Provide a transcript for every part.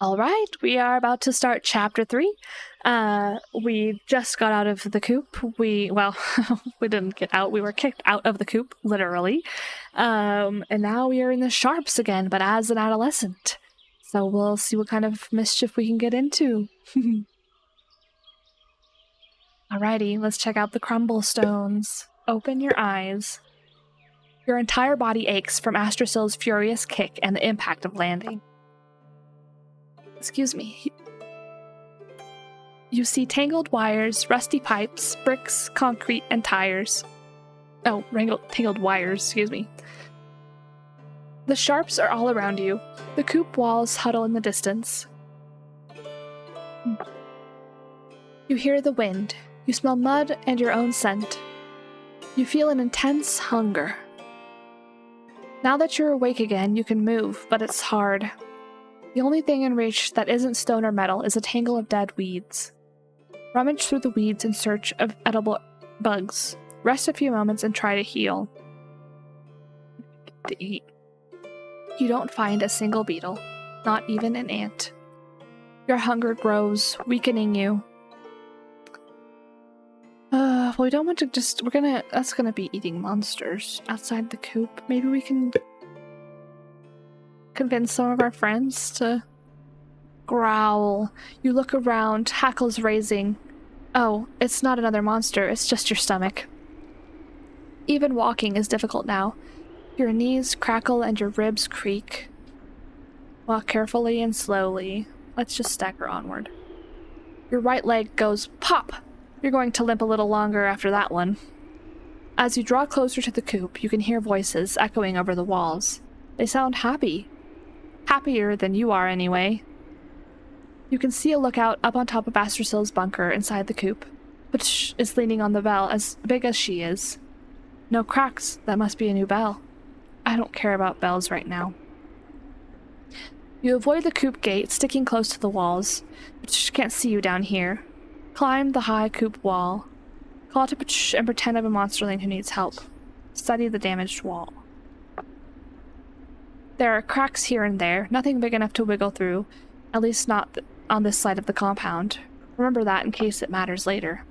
All right, we are about to start chapter 3. We just got out of the coop. We didn't get out. We were kicked out of the coop, literally. And now we are in the sharps again, but as an adolescent. So we'll see what kind of mischief we can get into. Alrighty, let's check out the crumble stones. Open your eyes. Your entire body aches from Astracyl's furious kick and the impact of landing. Excuse me. You see tangled wires, rusty pipes, bricks, concrete, and tires. Oh, tangled wires, excuse me. The sharps are all around you. The coop walls huddle in the distance. You hear the wind. You smell mud and your own scent. You feel an intense hunger. Now that you're awake again, you can move, but it's hard. The only thing in reach that isn't stone or metal is a tangle of dead weeds. Rummage through the weeds in search of edible bugs. Rest a few moments and try to heal. To eat. You don't find a single beetle, not even an ant. Your hunger grows, weakening you. We don't want to that's gonna be eating monsters outside the coop. Maybe we can convince some of our friends to growl. You look around, hackles raising. Oh, it's not another monster, it's just your stomach. Even walking is difficult now. Your knees crackle and your ribs creak. Walk carefully and slowly. Let's just stagger onward. Your right leg goes pop! You're going to limp a little longer after that one. As you draw closer to the coop, you can hear voices echoing over the walls. They sound happy. Happier than you are, anyway. You can see a lookout up on top of Astracyl's bunker inside the coop, which is leaning on the bell as big as she is. No cracks, that must be a new bell. I don't care about bells right now. You avoid the coop gate, sticking close to the walls, but she can't see you down here. Climb the high coop wall. Call to and pretend I'm a monsterling who needs help. Study the damaged wall. There are cracks here and there, nothing big enough to wiggle through, at least not on this side of the compound. Remember that in case it matters later.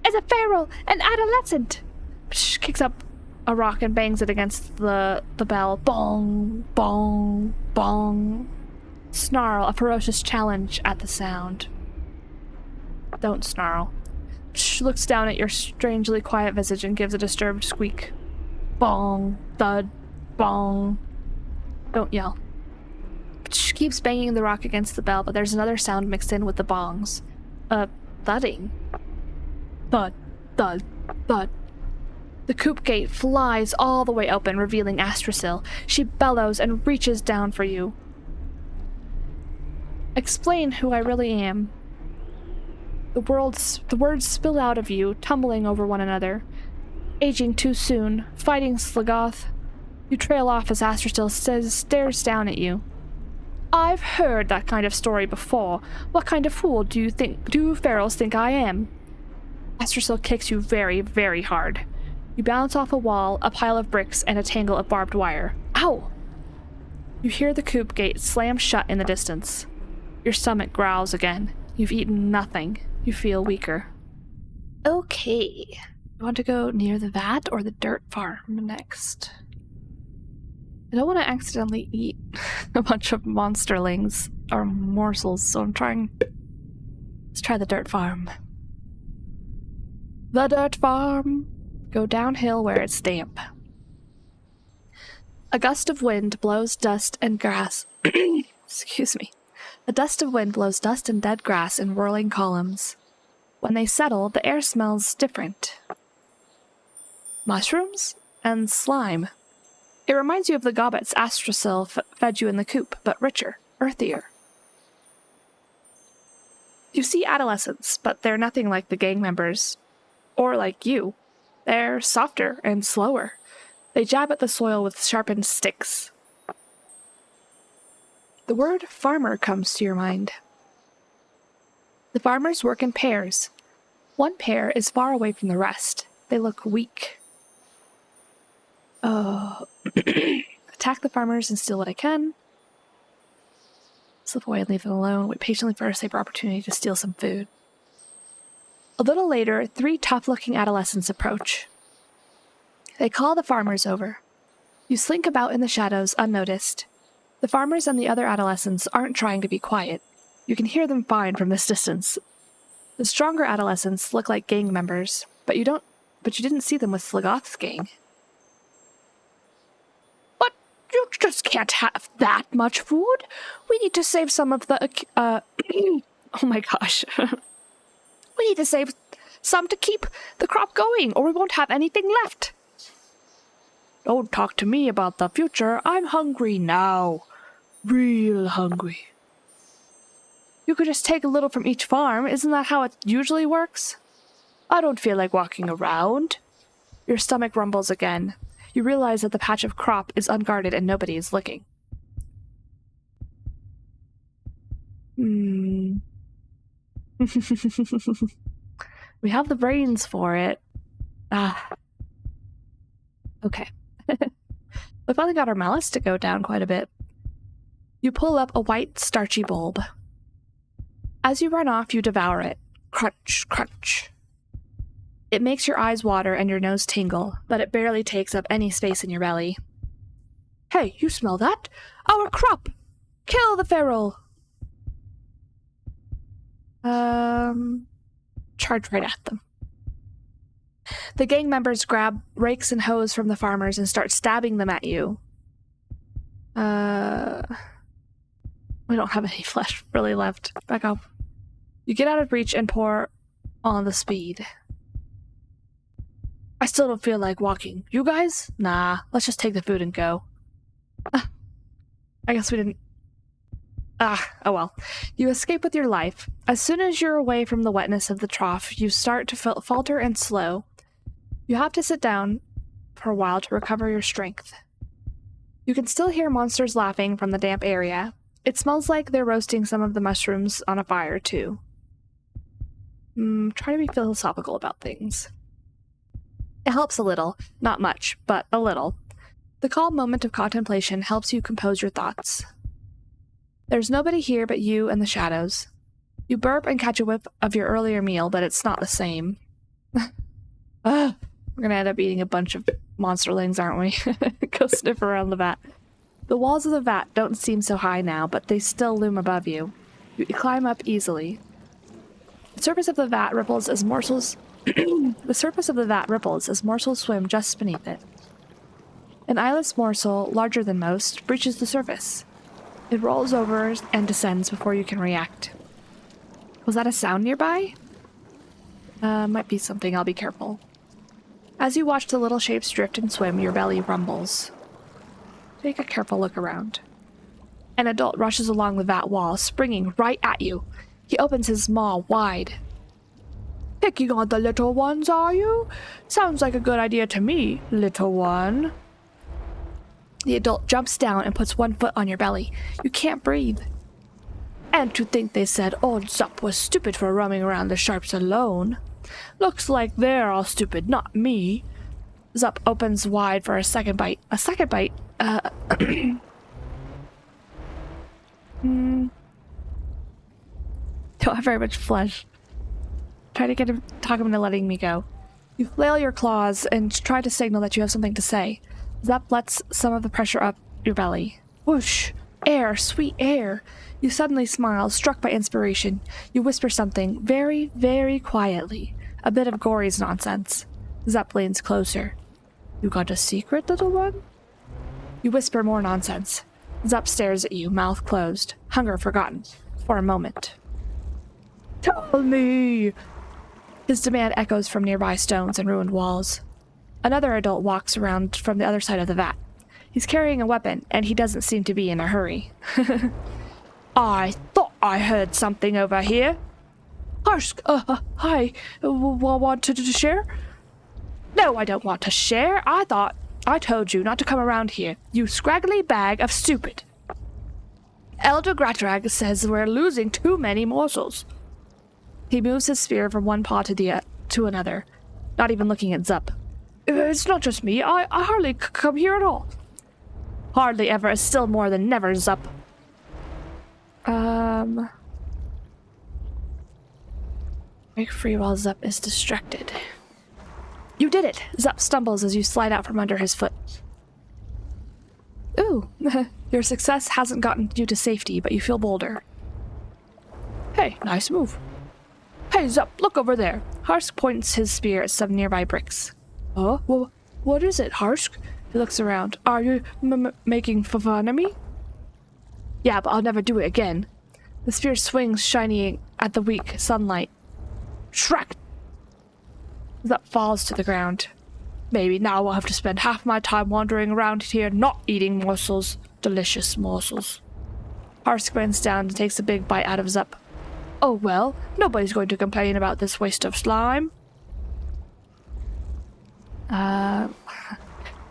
It's a feral! An adolescent! Kicks up a rock and bangs it against the bell. Bong! Bong! Bong! Snarl, a ferocious challenge at the sound. Don't snarl. Looks down at your strangely quiet visage and gives a disturbed squeak. Bong! Thud! Bong! Don't yell. Keeps banging the rock against the bell, but there's another sound mixed in with the bongs. Thudding. Thud, thud, thud. The coop gate flies all the way open, revealing Astracyl. She bellows and reaches down for you. Explain who I really am. The words spill out of you, tumbling over one another. Aging too soon, fighting Slagoth. You trail off as Astracyl stares down at you. I've heard that kind of story before. What kind of fool do ferals think I am? Astracyl kicks you very, very hard. You bounce off a wall, a pile of bricks, and a tangle of barbed wire. Ow! You hear the coop gate slam shut in the distance. Your stomach growls again. You've eaten nothing. You feel weaker. Okay. You want to go near the vat or the dirt farm next? I don't want to accidentally eat a bunch of monsterlings or morsels, so let's try the dirt farm. The dirt farm! Go downhill where it's damp. A gust of wind blows dust and grass. Excuse me. A gust of wind blows dust and dead grass in whirling columns. When they settle, the air smells different. Mushrooms and slime. It reminds you of the gobbets Astracyl fed you in the coop, but richer, earthier. You see adolescents, but they're nothing like the gang members. Or like you. They're softer and slower. They jab at the soil with sharpened sticks. The word farmer comes to your mind. The farmers work in pairs. One pair is far away from the rest. They look weak. Attack the farmers and steal what I can. Slip away and leave them alone. Wait patiently for a safer opportunity to steal some food. A little later, 3 tough-looking adolescents approach. They call the farmers over. You slink about in the shadows unnoticed. The farmers and the other adolescents aren't trying to be quiet. You can hear them fine from this distance. The stronger adolescents look like gang members, but you didn't see them with Slagoth's gang. But you just can't have that much food. We need to save some of the oh my gosh. We need to save some to keep the crop going, or we won't have anything left. Don't talk to me about the future. I'm hungry now. Real hungry. You could just take a little from each farm. Isn't that how it usually works? I don't feel like walking around. Your stomach rumbles again. You realize that the patch of crop is unguarded and nobody is looking. We have the brains for it. Okay. We finally got our malice to go down quite a bit. You pull up a white, starchy bulb. As you run off, you devour it. Crunch, crunch. It makes your eyes water and your nose tingle, but it barely takes up any space in your belly. Hey, you smell that? Our crop! Kill the feral! Charge right at them. The gang members grab rakes and hoes from the farmers and start stabbing them at you. We don't have any flesh really left. Back up. You get out of reach and pour on the speed. I still don't feel like walking. You guys? Nah, let's just take the food and go. I guess we didn't... oh well. You escape with your life. As soon as you're away from the wetness of the trough, you start to falter and slow. You have to sit down for a while to recover your strength. You can still hear monsters laughing from the damp area. It smells like they're roasting some of the mushrooms on a fire, too. Try to be philosophical about things. It helps a little. Not much, but a little. The calm moment of contemplation helps you compose your thoughts. There's nobody here but you and the shadows. You burp and catch a whiff of your earlier meal, but it's not the same. We're gonna end up eating a bunch of monsterlings, aren't we? Go sniff around the vat. The walls of the vat don't seem so high now, but they still loom above you. You climb up easily. The surface of the vat ripples as morsels... The surface of the vat ripples as morsels swim just beneath it. An eyeless morsel, larger than most, breaches the surface. It rolls over and descends before you can react. Was that a sound nearby? Might be something. I'll be careful. As you watch the little shapes drift and swim, your belly rumbles. Take a careful look around. An adult rushes along the vat wall, springing right at you. He opens his maw wide. Picking on the little ones, are you? Sounds like a good idea to me, little one. The adult jumps down and puts one foot on your belly. You can't breathe. And to think they said old Zup was stupid for roaming around the sharps alone. Looks like they're all stupid, not me. Zup opens wide for a second bite. A second bite? Don't have very much flesh. Try to talk him into letting me go. You flail your claws and try to signal that you have something to say. Zup lets some of the pressure up your belly. Whoosh! Air! Sweet air! You suddenly smile, struck by inspiration. You whisper something, very, very quietly. A bit of Gory's nonsense. Zup leans closer. You got a secret, little one? You whisper more nonsense. Zup stares at you, mouth closed, hunger forgotten, for a moment. Tell me! His demand echoes from nearby stones and ruined walls. Another adult walks around from the other side of the vat. He's carrying a weapon, and he doesn't seem to be in a hurry. I thought I heard something over here. Hi, want to share? No, I don't want to share. I told you not to come around here, you scraggly bag of stupid. Elder Gratrag says we're losing too many morsels. He moves his spear from one paw to another, not even looking at Zup. It's not just me. I hardly come here at all. Hardly ever is still more than never, Zup. Break free while Zup is distracted. You did it! Zup stumbles as you slide out from under his foot. Ooh, your success hasn't gotten you to safety, but you feel bolder. Hey, nice move. Hey, Zup, look over there. Harsk points his spear at some nearby bricks. Oh, well, what is it, Harsk? He looks around. Are you making fun of me? Yeah, but I'll never do it again. The spear swings, shining at the weak sunlight. Shrek! Zup falls to the ground. Maybe now I'll have to spend half my time wandering around here not eating morsels. Delicious morsels. Harsk bends down and takes a big bite out of Zup. Oh well, nobody's going to complain about this waste of slime.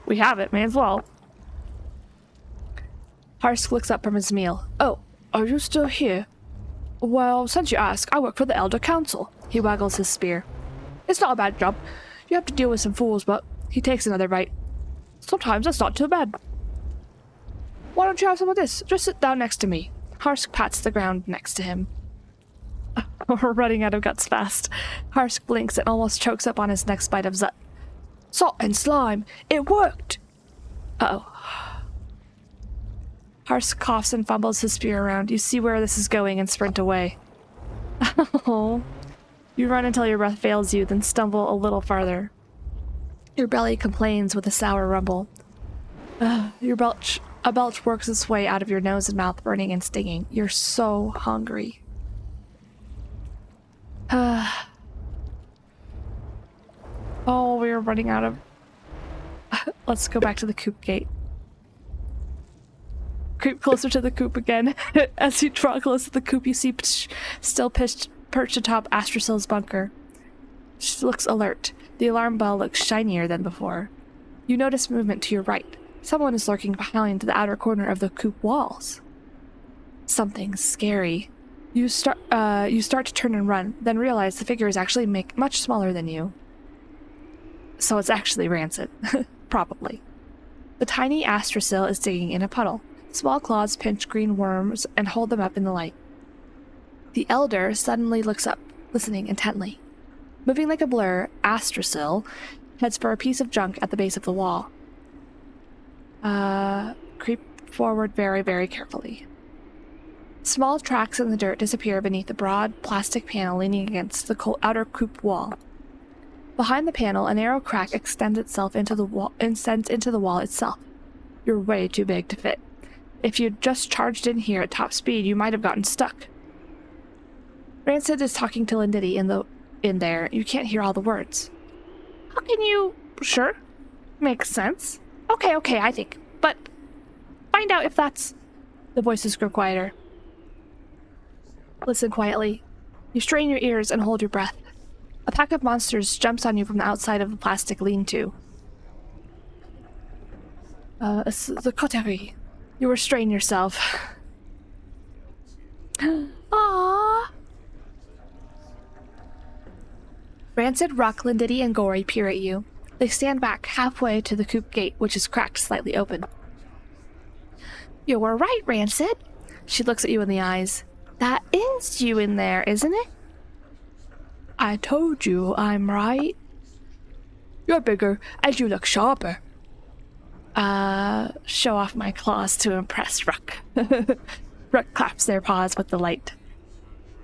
We have it, may as well. Harsk looks up from his meal. Oh, are you still here? Well, since you ask, I work for the Elder Council. He waggles his spear. It's not a bad job. You have to deal with some fools, but he takes another bite. Sometimes that's not too bad. Why don't you have some of this? Just sit down next to me. Harsk pats the ground next to him. We're running out of guts fast. Harsk blinks and almost chokes up on his next bite of Zut. Salt and slime! It worked! Uh-oh. Harsk coughs and fumbles his spear around. You see where this is going and sprint away. Oh. You run until your breath fails you, then stumble a little farther. Your belly complains with a sour rumble. A belch works its way out of your nose and mouth, burning and stinging. You're so hungry. Oh, we're running out of... Let's go back to the coop gate. Creep closer to the coop again. As you draw close to the coop, you see still perched atop Astrasil's bunker. She looks alert. The alarm bell looks shinier than before. You notice movement to your right. Someone is lurking behind the outer corner of the coop walls. Something scary. You start to turn and run, then realize the figure is actually much smaller than you. So it's actually Rancid. Probably. The tiny Astrasil is digging in a puddle. Small claws pinch green worms and hold them up in the light. The Elder suddenly looks up, listening intently. Moving like a blur, Astrasil heads for a piece of junk at the base of the wall. Creep forward very, very carefully. Small tracks in the dirt disappear beneath the broad plastic panel leaning against the outer coop wall. Behind the panel, a narrow crack extends into the wall itself. You're way too big to fit. If you'd just charged in here at top speed, you might have gotten stuck. Rancid is talking to Lindity in there. You can't hear all the words. How can you... Sure. Makes sense. Okay, I think. But find out if that's... The voices grow quieter. Listen quietly. You strain your ears and hold your breath. A pack of monsters jumps on you from the outside of the plastic lean-to. It's the coterie. You restrain yourself. Aww. Rancid, Ruck, Lindity, and Gory peer at you. They stand back halfway to the coop gate, which is cracked slightly open. You were right, Rancid. She looks at you in the eyes. That is you in there, isn't it? I told you I'm right. You're bigger, and you look sharper. Show off my claws to impress Ruck. Ruck claps their paws with delight.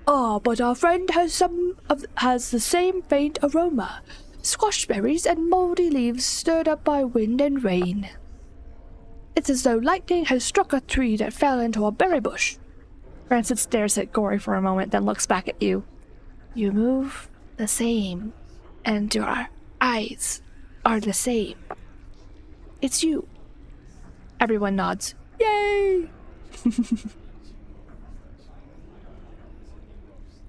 Oh, but our friend has the same faint aroma. Squash berries and moldy leaves stirred up by wind and rain. It's as though lightning has struck a tree that fell into a berry bush. Rancid stares at Gory for a moment, then looks back at you. You move the same, and your eyes are the same. It's you. Everyone nods. Yay!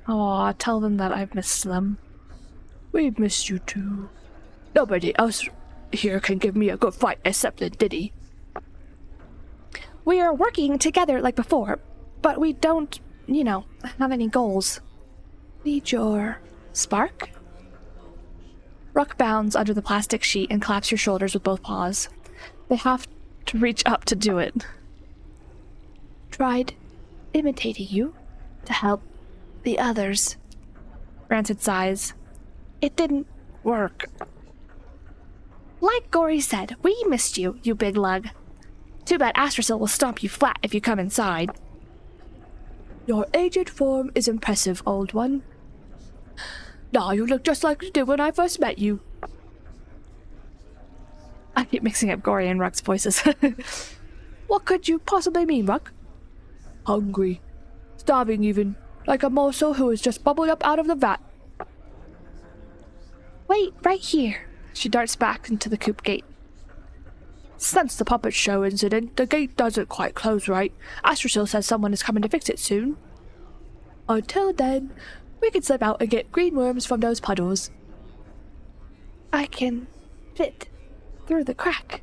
Aw, tell them that I've missed them. We've missed you too. Nobody else here can give me a good fight except Lindity. We are working together like before, but we don't, have any goals. Need your spark? Ruck bounds under the plastic sheet and claps your shoulders with both paws. They have to reach up to do it. Tried imitating you to help the others. Rancid sighs. It didn't work. Like Gory said, we missed you, you big lug. Too bad Astrasil will stomp you flat if you come inside. Your aged form is impressive, old one. Now you look just like you did when I first met you. I keep mixing up Gory and Ruck's voices. What could you possibly mean, Ruck? Hungry. Starving even. Like a morsel who has just bubbled up out of the vat. Wait, right here. She darts back into the coop gate. Since the puppet show incident, the gate doesn't quite close right. Astrasil says someone is coming to fix it soon. Until then, we can slip out and get green worms from those puddles. I can fit through the crack.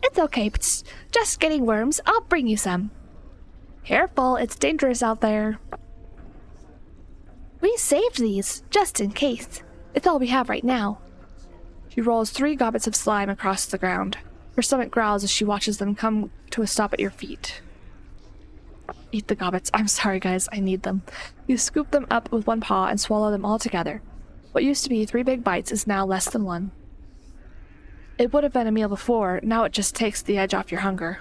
It's okay, it's just getting worms. I'll bring you some. Careful, it's dangerous out there. We saved these, just in case. It's all we have right now. She rolls 3 gobbets of slime across the ground. Her stomach growls as she watches them come to a stop at your feet. Eat the gobbets. I'm sorry, guys. I need them. You scoop them up with one paw and swallow them all together. What used to be 3 big bites is now less than 1. It would have been a meal before. Now it just takes the edge off your hunger.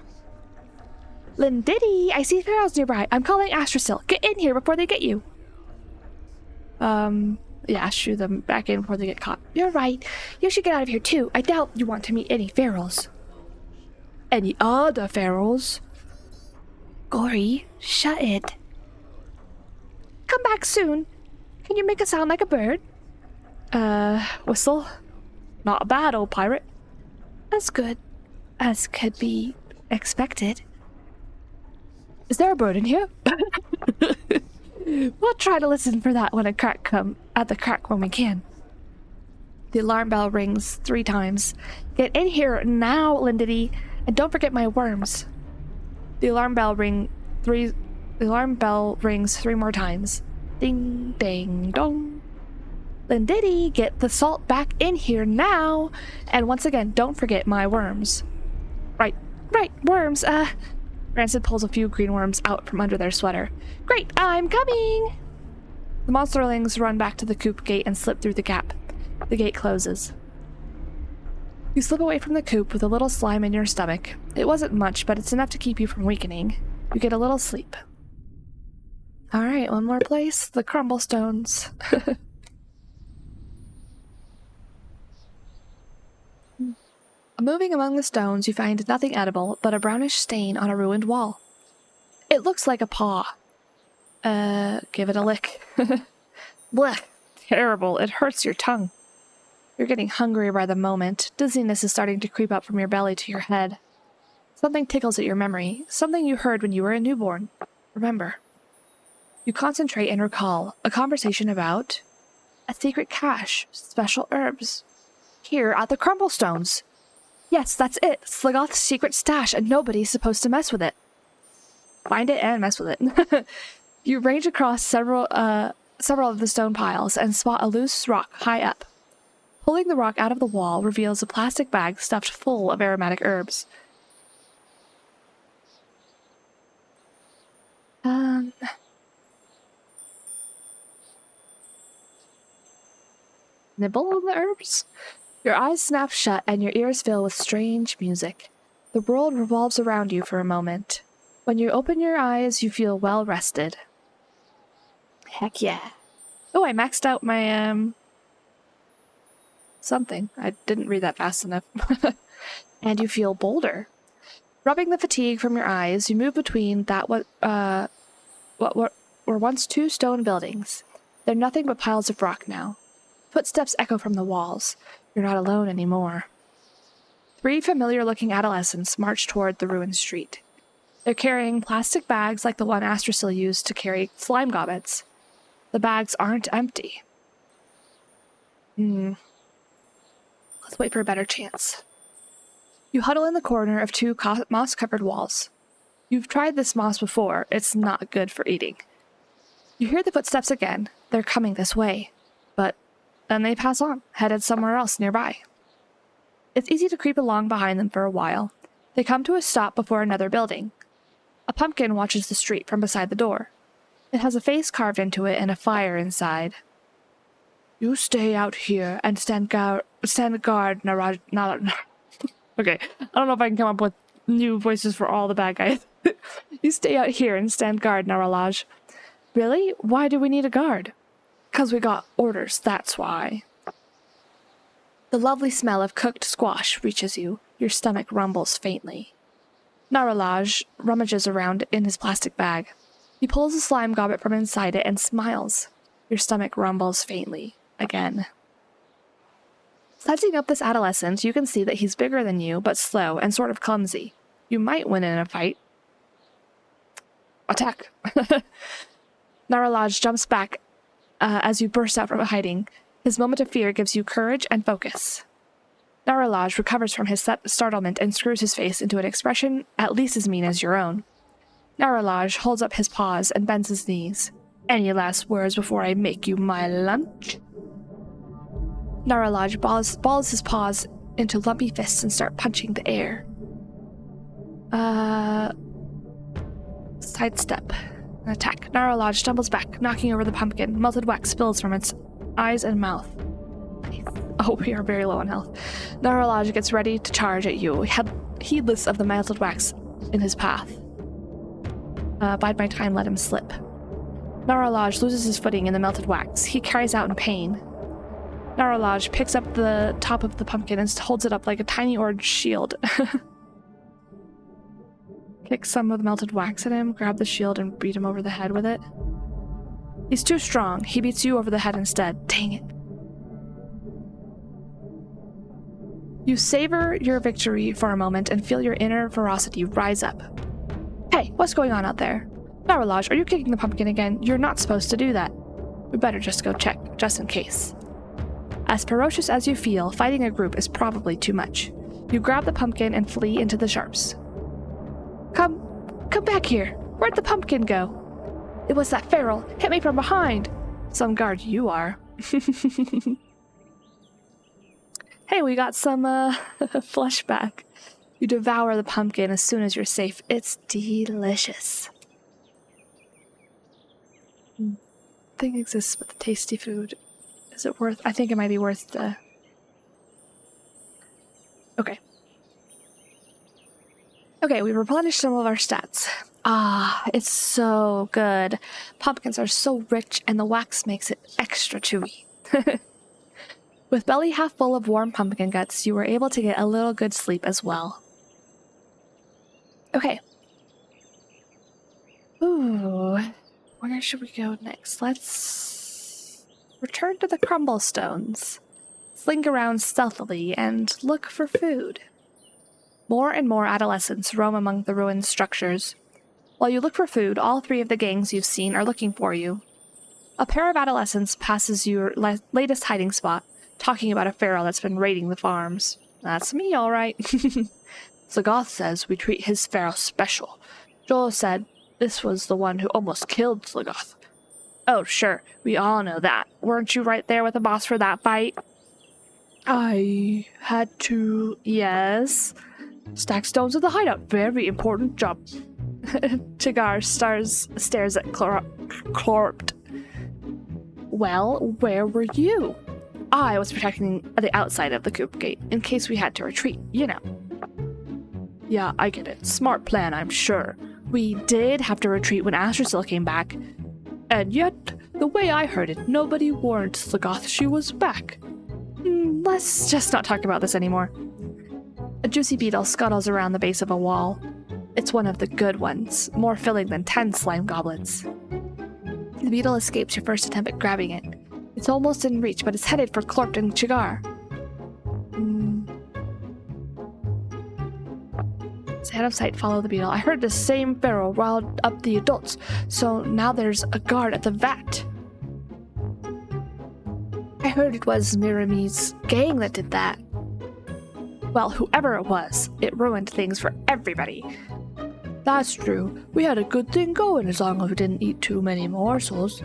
Lindiddy, I see pharaohs nearby. I'm calling Astrasil. Get in here before they get you. Yeah, shoo them back in before they get caught. You're right. You should get out of here too. I doubt you want to meet any pharaohs. Any other pharaohs? Gory, shut it. Come back soon. Can you make a sound like a bird? Whistle? Not bad, old pirate. As good as could be expected. Is there a bird in here? We'll try to listen for that when at the crack when we can. The alarm bell rings 3 times. Get in here now, Lindiddy, and don't forget my worms. The alarm bell rings 3 more times. Ding, ding, dong. Lindiddy, get the salt back in here now, and once again, don't forget my worms. Right, worms. Rancid pulls a few green worms out from under their sweater. Great, I'm coming! The monsterlings run back to the coop gate and slip through the gap. The gate closes. You slip away from the coop with a little slime in your stomach. It wasn't much, but it's enough to keep you from weakening. You get a little sleep. Alright, one more place. The Crumblestones. Moving among the stones, you find nothing edible but a brownish stain on a ruined wall. It looks like a paw. Give it a lick. Blech. Terrible. It hurts your tongue. You're getting hungrier by the moment. Dizziness is starting to creep up from your belly to your head. Something tickles at your memory. Something you heard when you were a newborn. Remember. You concentrate and recall a conversation about a secret cache, special herbs. Here at the Crumblestones. Yes, that's it. Slagoth's secret stash, and nobody's supposed to mess with it. Find it and mess with it. You range across several of the stone piles and spot a loose rock high up. Pulling the rock out of the wall reveals a plastic bag stuffed full of aromatic herbs. Nibble on the herbs? Your eyes snap shut and your ears fill with strange music. The world revolves around you for a moment. When you open your eyes, you feel well rested. Heck yeah. Oh, I maxed out my, something. I didn't read that fast enough. And you feel bolder. Rubbing the fatigue from your eyes, you move between what were once 2 stone buildings. They're nothing but piles of rock now. Footsteps echo from the walls. You're not alone anymore. 3 familiar-looking adolescents march toward the ruined street. They're carrying plastic bags like the one Astrasil used to carry slime gobbets. The bags aren't empty. Let's wait for a better chance. You huddle in the corner of 2 moss-covered walls. You've tried this moss before. It's not good for eating. You hear the footsteps again. They're coming this way. But then they pass on, headed somewhere else nearby. It's easy to creep along behind them for a while. They come to a stop before another building. A pumpkin watches the street from beside the door. It has a face carved into it and a fire inside. You stay out here and stand guard, Naraj. Okay, I don't know if I can come up with new voices for all the bad guys. You stay out here and stand guard, Naralaj. Really? Why do we need a guard? 'Cause we got orders, that's why. The lovely smell of cooked squash reaches you. Your stomach rumbles faintly. Naralaj rummages around in his plastic bag. He pulls a slime goblet from inside it and smiles. Your stomach rumbles faintly again. Sizing up this adolescent, you can see that he's bigger than you, but slow and sort of clumsy. You might win in a fight. Attack! Naralaj jumps back as you burst out from hiding. His moment of fear gives you courage and focus. Naralaj recovers from his startlement and screws his face into an expression at least as mean as your own. Naralaj holds up his paws and bends his knees. Any last words before I make you my lunch? Naralaj balls his paws into lumpy fists and start punching the air. Sidestep. An attack. Naralaj stumbles back, knocking over the pumpkin. Melted wax spills from its eyes and mouth. Oh, we are very low on health. Naralaj gets ready to charge at you, heedless of the melted wax in his path. Bide my time, let him slip. Naralaj loses his footing in the melted wax. He cries out in pain. Naralaj picks up the top of the pumpkin and holds it up like a tiny orange shield. Kick some of the melted wax at him, grab the shield, and beat him over the head with it. He's too strong. He beats you over the head instead. Dang it. You savor your victory for a moment and feel your inner ferocity rise up. Hey, what's going on out there? Naralaj, are you kicking the pumpkin again? You're not supposed to do that. We better just go check, just in case. As ferocious as you feel, fighting a group is probably too much. You grab the pumpkin and flee into the sharps. Come back here. Where'd the pumpkin go? It was that feral. Hit me from behind. Some guard you are. Hey, we got some flesh back. You devour the pumpkin as soon as you're safe. It's delicious. Thing exists with the tasty food. Is it worth? I think it might be worth the. Okay. Okay, we replenished some of our stats. Ah, it's so good. Pumpkins are so rich and the wax makes it extra chewy. With belly half full of warm pumpkin guts, you were able to get a little good sleep as well. Okay. Ooh, where should we go next? Let's return to the crumble stones. Slink around stealthily and look for food. More and more adolescents roam among the ruined structures. While you look for food, all three of the gangs you've seen are looking for you. A pair of adolescents passes your latest hiding spot, talking about a feral that's been raiding the farms. That's me, all right. Zagoth says we treat his feral special. Joel said this was the one who almost killed Zagoth. Oh, sure, we all know that. Weren't you right there with the boss for that fight? I had to... Yes. Stack stones at the hideout. Very important job. Chigar stares at Clorpt. Well, where were you? I was protecting the outside of the coop gate, in case we had to retreat, you know. Yeah, I get it. Smart plan, I'm sure. We did have to retreat when Astrasil came back. And yet, the way I heard it, nobody warned Slagoth she was back. Let's just not talk about this anymore. A juicy beetle scuttles around the base of a wall. It's one of the good ones, more filling than 10 slime goblets. The beetle escapes your first attempt at grabbing it. It's almost in reach, but it's headed for Clorpt and Chigar. Stay out of sight, follow the beetle. I heard the same feral riled up the adults, so now there's a guard at the vat. I heard it was Mirami's gang that did that. Well, whoever it was, it ruined things for everybody. That's true. We had a good thing going as long as we didn't eat too many morsels.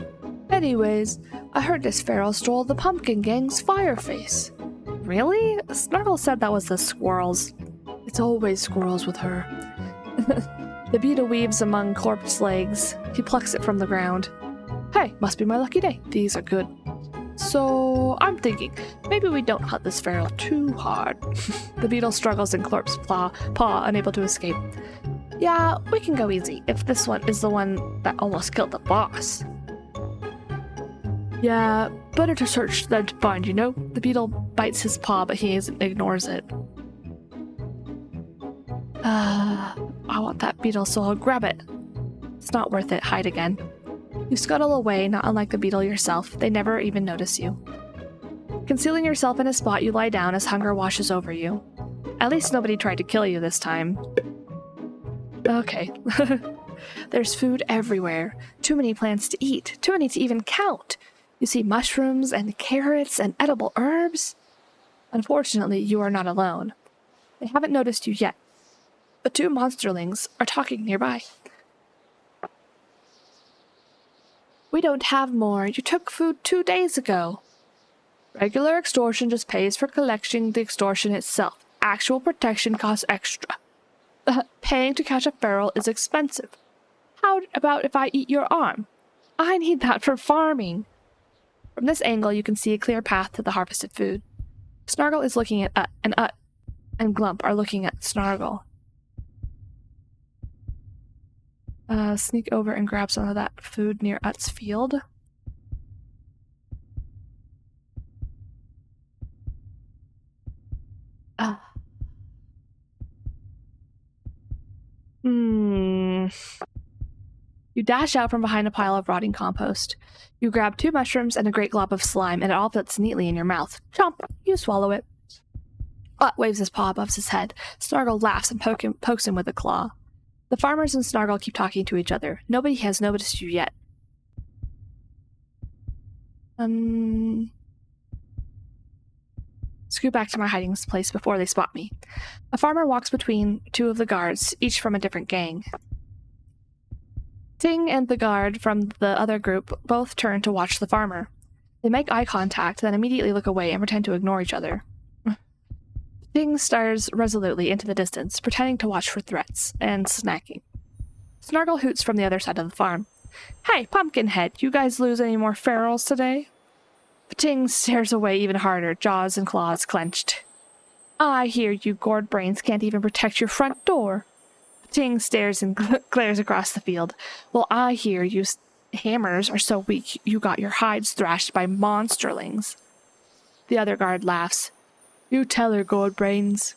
Anyways, I heard this feral stole the pumpkin gang's fireface. Really? Snargle said that was the squirrels. It's always squirrels with her. The beetle weaves among corpse legs. He plucks it from the ground. Hey, must be my lucky day. These are good. So, I'm thinking, maybe we don't hunt this feral too hard. The beetle struggles in Clorp's paw, unable to escape. Yeah, we can go easy, if this one is the one that almost killed the boss. Yeah, better to search than to find, you know? The beetle bites his paw, but he ignores it. I want that beetle, so I'll grab it. It's not worth it. Hide again. You scuttle away, not unlike the beetle yourself. They never even notice you. Concealing yourself in a spot, you lie down as hunger washes over you. At least nobody tried to kill you this time. Okay. There's food everywhere. Too many plants to eat. Too many to even count. You see mushrooms and carrots and edible herbs. Unfortunately, you are not alone. They haven't noticed you yet. But two monsterlings are talking nearby. We don't have more. You took food 2 days ago. Regular extortion just pays for collecting the extortion itself. Actual protection costs extra. Paying to catch a feral is expensive. How about if I eat your arm? I need that for farming. From this angle, you can see a clear path to the harvested food. Snargle is looking at Ut and Glump are looking at Snargle. Sneak over and grab some of that food near Ut's field. You dash out from behind a pile of rotting compost. You grab 2 mushrooms and a great glob of slime, and it all fits neatly in your mouth. Chomp! You swallow it. Ut waves his paw above his head. Snargle laughs and pokes him with a claw. The farmers and Snargle keep talking to each other. Nobody has noticed you yet. Scoot back to my hiding place before they spot me. A farmer walks between 2 of the guards, each from a different gang. Ting and the guard from the other group both turn to watch the farmer. They make eye contact, then immediately look away and pretend to ignore each other. Ting stares resolutely into the distance, pretending to watch for threats, and snacking. Snargle hoots from the other side of the farm. Hey, Pumpkinhead, you guys lose any more ferals today? Ting stares away even harder, jaws and claws clenched. I hear you gourd brains can't even protect your front door. Ting stares and glares across the field. Well, I hear you hammers are so weak you got your hides thrashed by monsterlings. The other guard laughs. You tell her, gourd brains.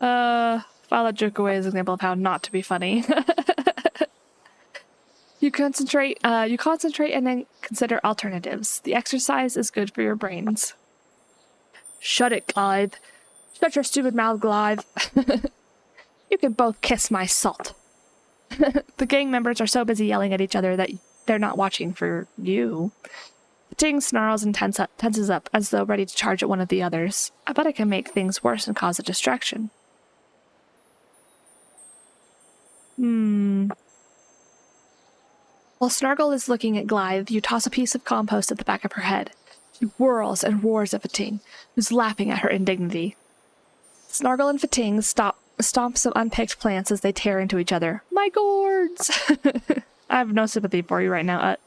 File that joke away as an example of how not to be funny. You concentrate and then consider alternatives. The exercise is good for your brains. Shut it, Glythe. Shut your stupid mouth, Glythe. You can both kiss my salt. The gang members are so busy yelling at each other that they're not watching for you. Ting snarls and tenses up as though ready to charge at one of the others. I bet I can make things worse and cause a distraction. While Snargle is looking at Glythe, you toss a piece of compost at the back of her head. She whirls and roars at Fating, who's laughing at her indignity. Snargle and Fating stomp some unpicked plants as they tear into each other. My gourds! I have no sympathy for you right now, Ut.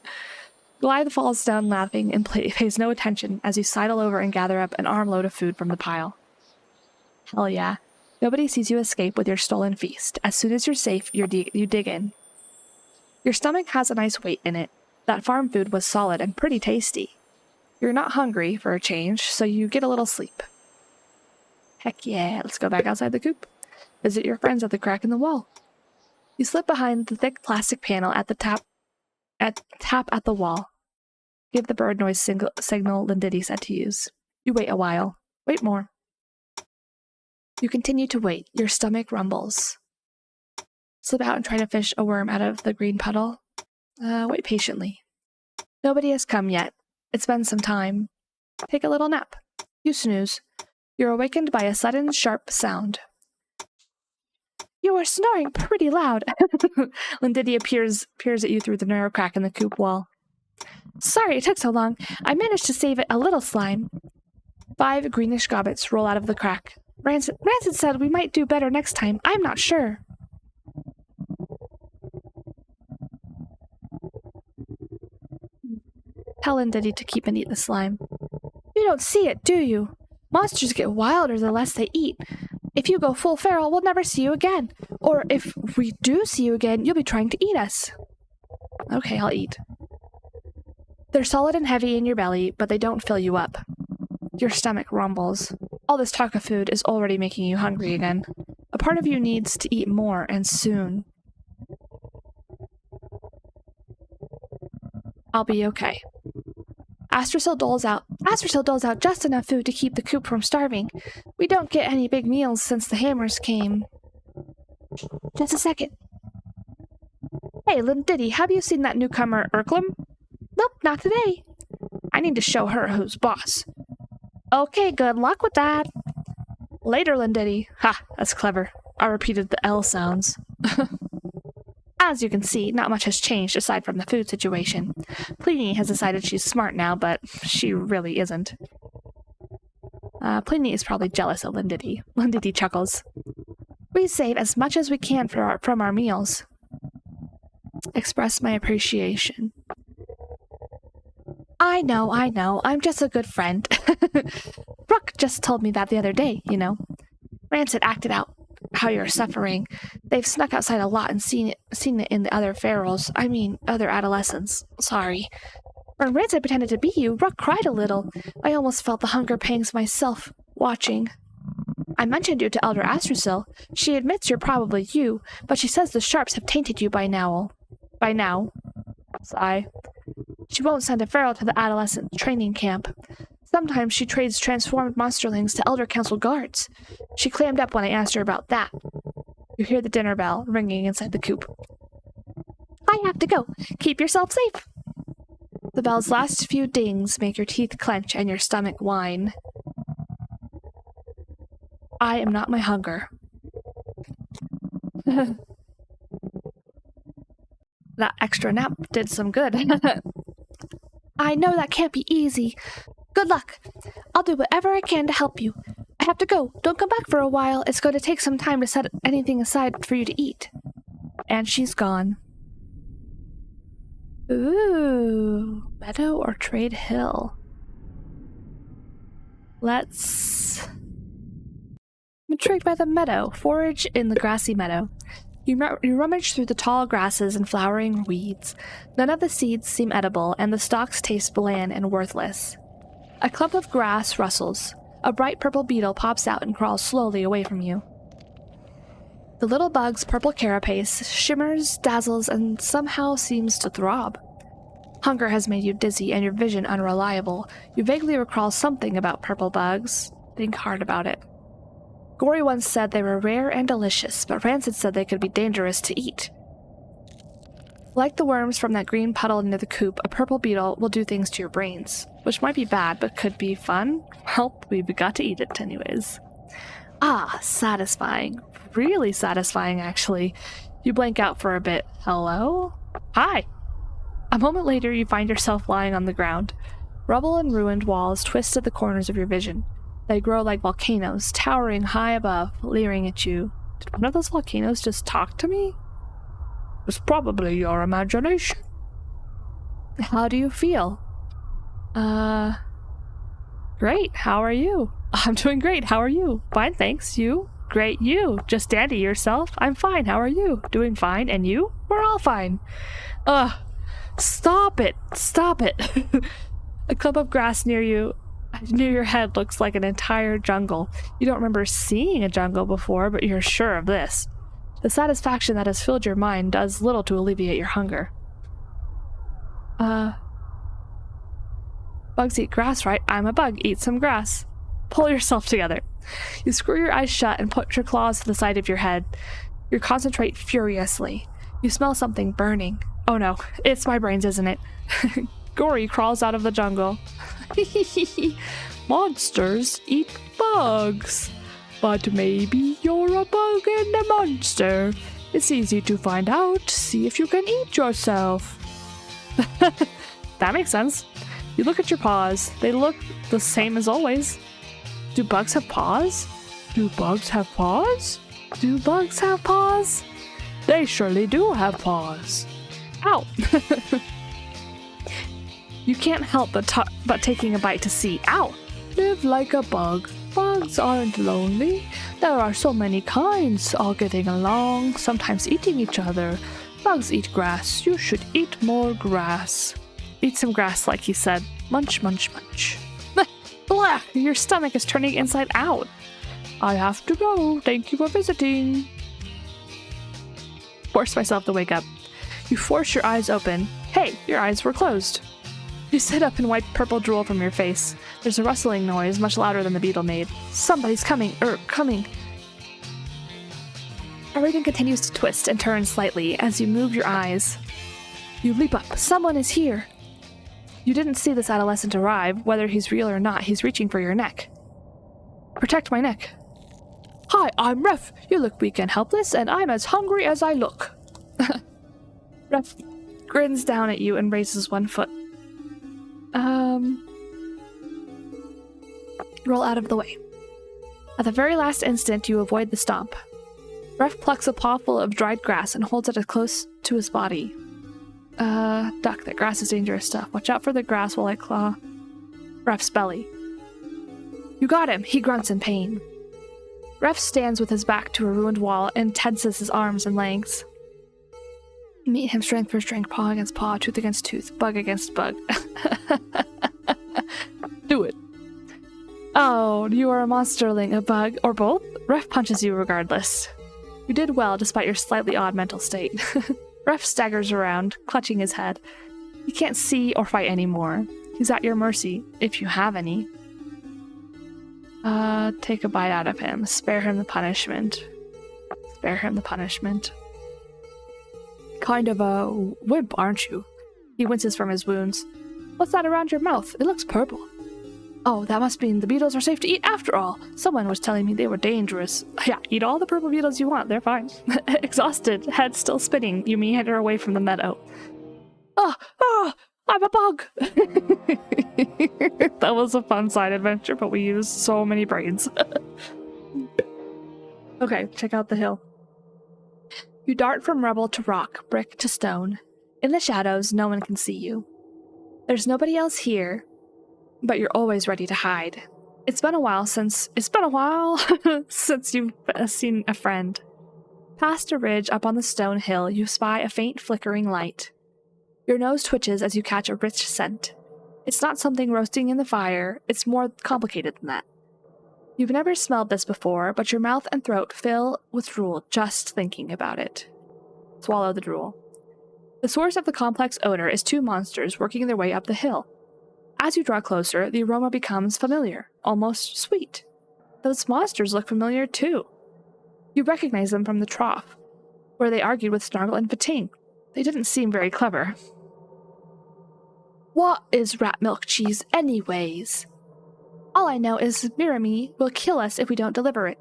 Glythe falls down laughing and pays no attention as you sidle over and gather up an armload of food from the pile. Hell yeah. Nobody sees you escape with your stolen feast. As soon as you're safe, you dig in. Your stomach has a nice weight in it. That farm food was solid and pretty tasty. You're not hungry for a change, so you get a little sleep. Heck yeah, let's go back outside the coop. Visit your friends at the crack in the wall. You slip behind the thick plastic panel at the tap at the wall. Give the bird noise signal Lindidi said to use. You wait a while. Wait more. You continue to wait. Your stomach rumbles. Slip out and try to fish a worm out of the green puddle. Wait patiently. Nobody has come yet. It's been some time. Take a little nap. You snooze. You're awakened by a sudden, sharp sound. You are snoring pretty loud. Lindidi peers at you through the narrow crack in the coop wall. Sorry it took so long. I managed to save it a little slime. 5 greenish gobbets roll out of the crack. Rancid said we might do better next time. I'm not sure. Tell Lindity to keep and eat the slime. You don't see it, do you? Monsters get wilder the less they eat. If you go full feral, we'll never see you again. Or if we do see you again, you'll be trying to eat us. Okay, I'll eat. They're solid and heavy in your belly, but they don't fill you up. Your stomach rumbles. All this talk of food is already making you hungry again. A part of you needs to eat more, and soon. I'll be okay. Astrasil doles out just enough food to keep the coop from starving. We don't get any big meals since the hammers came. Just a second. Hey, Lindity, have you seen that newcomer, Urklum? Nope, not today. I need to show her who's boss. Okay, good luck with that. Later, Lindity. Ha, that's clever. I repeated the L sounds. As you can see, not much has changed aside from the food situation. Pliny has decided she's smart now, but she really isn't. Pliny is probably jealous of Lindity. Lindity chuckles. We save as much as we can from our meals. Express my appreciation. I know. I'm just a good friend. Brooke just told me that the other day, you know. Rancid acted out how you're suffering. They've snuck outside a lot and seen it in the other other adolescents. Sorry. When Rancid pretended to be you, Brooke cried a little. I almost felt the hunger pangs myself, watching. I mentioned you to Elder Astrasil. She admits you're probably you, but she says the sharps have tainted you by now. Sigh. She won't send a feral to the adolescent training camp. Sometimes she trades transformed monsterlings to Elder Council guards. She clammed up when I asked her about that. You hear the dinner bell ringing inside the coop. I have to go. Keep yourself safe. The bell's last few dings make your teeth clench and your stomach whine. I am not my hunger. That extra nap did some good. I know that can't be easy. Good luck. I'll do whatever I can to help you. I have to go. Don't come back for a while. It's going to take some time to set anything aside for you to eat. And she's gone. Ooh, Meadow or Trade Hill? Let's... Intrigued by the meadow. Forage in the grassy meadow. You rummage through the tall grasses and flowering weeds. None of the seeds seem edible, and the stalks taste bland and worthless. A clump of grass rustles. A bright purple beetle pops out and crawls slowly away from you. The little bug's purple carapace shimmers, dazzles, and somehow seems to throb. Hunger has made you dizzy and your vision unreliable. You vaguely recall something about purple bugs. Think hard about it. Gory once said they were rare and delicious, but Rancid said they could be dangerous to eat. Like the worms from that green puddle near the coop, a purple beetle will do things to your brains, which might be bad, but could be fun. Well, we got to eat it anyways. Ah, satisfying. Really satisfying, actually. You blank out for a bit. Hello? Hi! A moment later, you find yourself lying on the ground. Rubble and ruined walls twist at the corners of your vision. They grow like volcanoes, towering high above, leering at you. Did one of those volcanoes just talk to me? It's probably your imagination. How do you feel? Great. How are you? I'm doing great. How are you? Fine, thanks. You? Great. You? Just dandy yourself? I'm fine. How are you? Doing fine. And you? We're all fine. Stop it. Stop it. A clump of grass near your head looks like an entire jungle. You don't remember seeing a jungle before, but you're sure of this. The satisfaction that has filled your mind does little to alleviate your hunger. Bugs eat grass, right? I'm a bug. Eat some grass. Pull yourself together. You screw your eyes shut and put your claws to the side of your head. You concentrate furiously. You smell something burning. Oh no, it's my brains, isn't it? Gory crawls out of the jungle. Monsters eat bugs. But maybe you're a bug and a monster. It's easy to find out. See if you can eat yourself. That makes sense. You look at your paws. They look the same as always. Do bugs have paws? Do bugs have paws? Do bugs have paws? They surely do have paws. Ow! You can't help but taking a bite to see. Ow! Live like a bug. Bugs aren't lonely. There are so many kinds, all getting along, sometimes eating each other. Bugs eat grass. You should eat more grass. Eat some grass, like he said. Munch, munch, munch. Blah! Your stomach is turning inside out. I have to go. Thank you for visiting. Force myself to wake up. You force your eyes open. Hey, your eyes were closed. You sit up and wipe purple drool from your face. There's a rustling noise, much louder than the beetle made. Somebody's coming. Coming. Everything continues to twist and turn slightly as you move your eyes. You leap up. Someone is here. You didn't see this adolescent arrive. Whether he's real or not, he's reaching for your neck. Protect my neck. Hi, I'm Ref. You look weak and helpless, and I'm as hungry as I look. Ref grins down at you and raises one foot. Roll out of the way. At the very last instant, you avoid the stomp. Ref plucks a pawful of dried grass and holds it as close to his body. Duck, that grass is dangerous stuff. Watch out for the grass while I claw Ref's belly. You got him! He grunts in pain. Ref stands with his back to a ruined wall and tenses his arms and legs. Meet him strength for strength, paw against paw, tooth against tooth, bug against bug. Do it. Oh, you are a monsterling, a bug, or both? Ref punches you regardless. You did well despite your slightly odd mental state. Ref staggers around, clutching his head. He can't see or fight anymore. He's at your mercy, if you have any. Take a bite out of him. Spare him the punishment. Spare him the punishment. Kind of a wimp, aren't you? He winces from his wounds. What's that around your mouth? It looks purple. Oh, that must mean the beetles are safe to eat after all. Someone was telling me they were dangerous. Yeah, eat all the purple beetles you want. They're fine. Exhausted, head still spinning, you meander away from the meadow. I'm a bug! That was a fun side adventure, but we used so many brains. Okay, check out the hill. You dart from rubble to rock, brick to stone. In the shadows, no one can see you. There's nobody else here, but you're always ready to hide. It's been a while since you've seen a friend. Past a ridge up on the stone hill, you spy a faint flickering light. Your nose twitches as you catch a rich scent. It's not something roasting in the fire, it's more complicated than that. You've never smelled this before, but your mouth and throat fill with drool just thinking about it. Swallow the drool. The source of the complex odor is two monsters working their way up the hill. As you draw closer, the aroma becomes familiar, almost sweet. Those monsters look familiar too. You recognize them from the trough, where they argued with Snargle and Pating. They didn't seem very clever. What is rat milk cheese anyways? All I know is Mirami will kill us if we don't deliver it.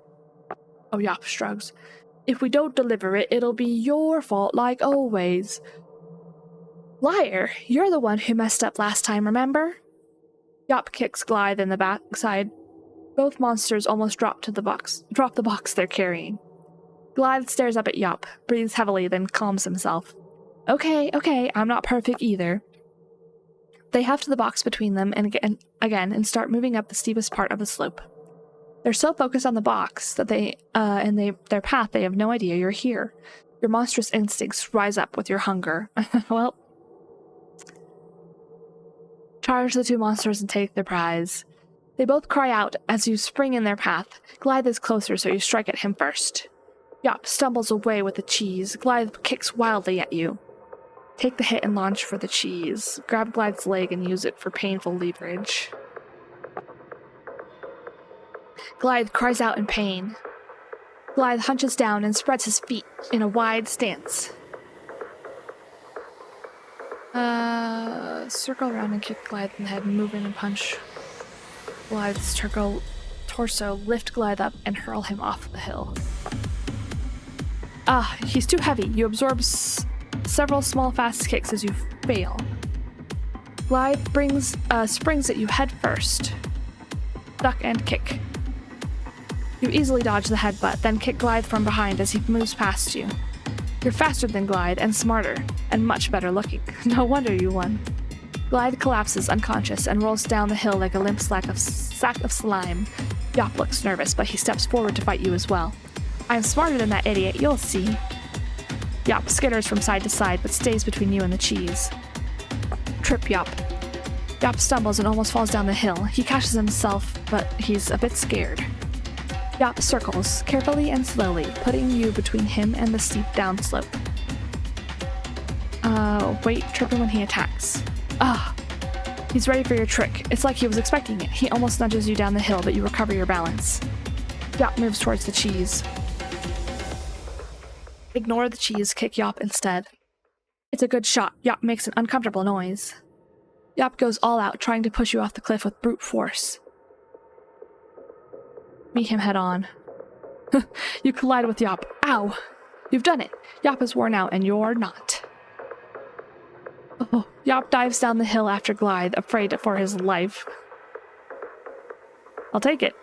Oh, Yop shrugs. If we don't deliver it, it'll be your fault like always. Liar, you're the one who messed up last time, remember? Yop kicks Glythe in the backside. Both monsters almost drop the box they're carrying. Glythe stares up at Yop, breathes heavily, then calms himself. Okay, I'm not perfect either. They heft the box between them and start moving up the steepest part of the slope. They're so focused on the box that their path, they have no idea you're here. Your monstrous instincts rise up with your hunger. Well, charge the two monsters and take their prize. They both cry out as you spring in their path. Glythe is closer, so you strike at him first. Yop stumbles away with the cheese. Glythe kicks wildly at you. Take the hit and launch for the cheese. Grab Glythe's leg and use it for painful leverage. Glythe cries out in pain. Glythe hunches down and spreads his feet in a wide stance. Circle around and kick Glythe in the head, move in and punch Glythe's torso, lift Glythe up and hurl him off the hill. He's too heavy. You absorb several small fast kicks as you fail. Glythe springs at you head first. Duck and kick. You easily dodge the headbutt, then kick Glide from behind as he moves past you. You're faster than Glide, and smarter, and much better looking. No wonder you won. Glide collapses unconscious and rolls down the hill like a limp sack of slime. Yop looks nervous, but he steps forward to fight you as well. I'm smarter than that idiot, you'll see. Yop skitters from side to side, but stays between you and the cheese. Trip Yop. Yop stumbles and almost falls down the hill. He catches himself, but he's a bit scared. Yop circles, carefully and slowly, putting you between him and the steep downslope. Wait, trip him when he attacks. He's ready for your trick. It's like he was expecting it. He almost nudges you down the hill, but you recover your balance. Yop moves towards the cheese. Ignore the cheese, kick Yop instead. It's a good shot. Yop makes an uncomfortable noise. Yop goes all out, trying to push you off the cliff with brute force. Meet him head on. You collide with Yop. Ow! You've done it. Yop is worn out, and you're not. Oh, Yop dives down the hill after Glide, afraid for his life. I'll take it.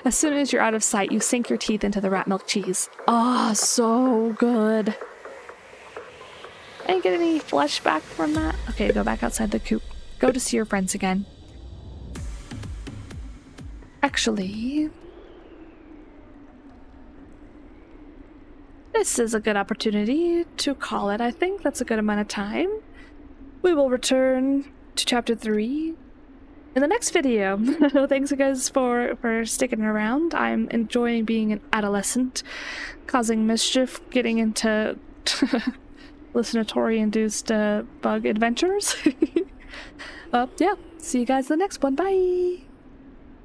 As soon as you're out of sight, you sink your teeth into the rat milk cheese. So good. I didn't get any flesh back from that. Okay, go back outside the coop. Go to see your friends again. Actually, this is a good opportunity to call it, I think. That's a good amount of time. We will return to chapter 3 in the next video. Thanks you guys for sticking around. I'm enjoying being an adolescent, causing mischief, getting into hallucinatory-induced bug adventures. Yeah, see you guys in the next one. Bye!